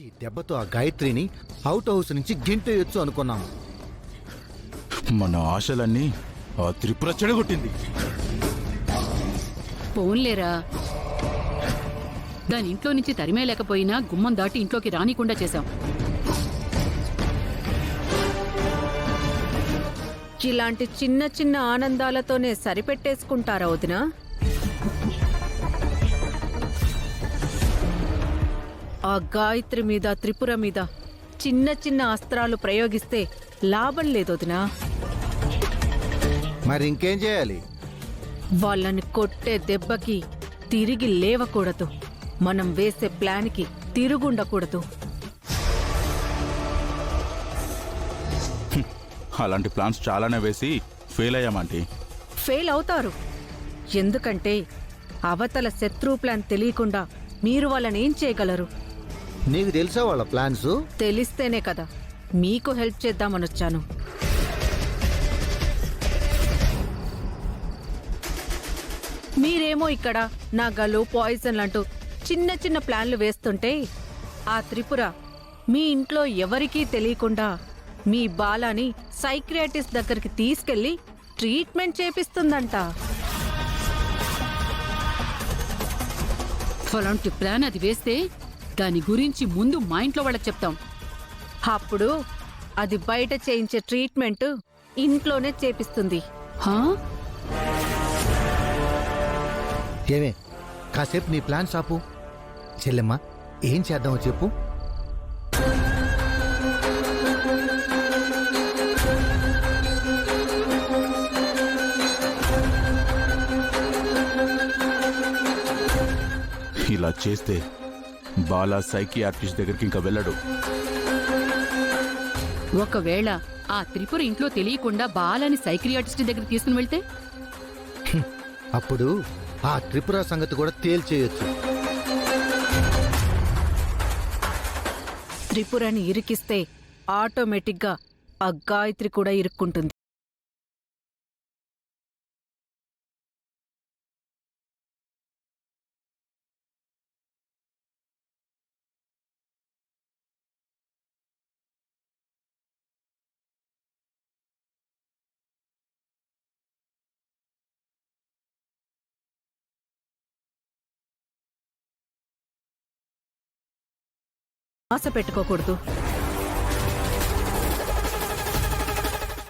ఈ దెబ్బతో ఆ గాయత్రిని అవుట్ హౌస్ నుంచి గింటేయొచ్చు అనుకున్నాము. మన ఆశలన్నీ ఆ త్రిపుర చెడగొట్టింది. పోన్లేరా, దాని ఇంట్లో నుంచి తరిమేలేకపోయినా గుమ్మం దాటి ఇంట్లోకి రానికుండా చేశాం. ఇలాంటి చిన్న చిన్న ఆనందాలతోనే సరిపెట్టేసుకుంటారా వదినా? ఆ గాయత్రి మీద త్రిపుర మీద చిన్న చిన్న అస్త్రాలు ప్రయోగిస్తే లాభం లేదు వదినా. మరి ఇంకేం చేయాలి? వాళ్ళని కొట్టే దెబ్బకి తిరిగి లేవకూడదు. మనం వేసే ప్లాన్కి తిరుగుండకూడదు. అలాంటి ప్లాన్స్ చాలానే వేసి ఫెయిల్ అయ్యామంటీ. ఫెయిల్ అవుతారు. ఎందుకంటే అవతల శత్రు ప్లాన్ తెలియకుండా మీరు వాళ్ళని ఏం చేయగలరు? నీకు తెలుసా వాళ్ళ ప్లాన్స్? తెలిస్తేనే కదా మీకు హెల్ప్ చేద్దామనొచ్చాను. మీరేమో ఇక్కడ నగలు పాయిజన్ అంటూ చిన్న చిన్న ప్లాన్లు వేస్తుంటే ఆ త్రిపుర మీ ఇంట్లో ఎవరికీ తెలియకుండా మీ బాలాని సైక్రియాటిస్ట్ దగ్గరికి తీసుకెళ్లి ట్రీట్మెంట్ చేపిస్తుందంట. అలాంటి ప్లాన్ అది వేస్తే దాని గురించి ముందు మా ఇంట్లో వాళ్ళకి చెప్తాం. అప్పుడు అది బయట చేయించే ట్రీట్మెంట్ ఇంట్లోనే చేపిస్తుంది. హా? ఏమే, కాసేపు నీ ప్లాన్స్ ఆపు. చెల్లెమ్మా, ఏం చేద్దామో చెప్పు. ఇలా చేస్తే బాలా సైకియాట్రిస్ట్ దగ్గరికి ఇంకా వెళ్ళడు. ఒకవేళ ఆ త్రిపుర ఇంట్లో తెలియకుండా బాలని సైక్రియాటిస్ట్ దగ్గర తీసుకుని వెళ్తే అప్పుడు ఆ త్రిపుర సంగతి కూడా తేల్చేయొచ్చు. త్రిపురని ఇరికిస్తే ఆటోమేటిక్గా ఆ గాయత్రి కూడా ఇరుక్కుంటుంది. ఆశ పెట్టుకోకూడదు.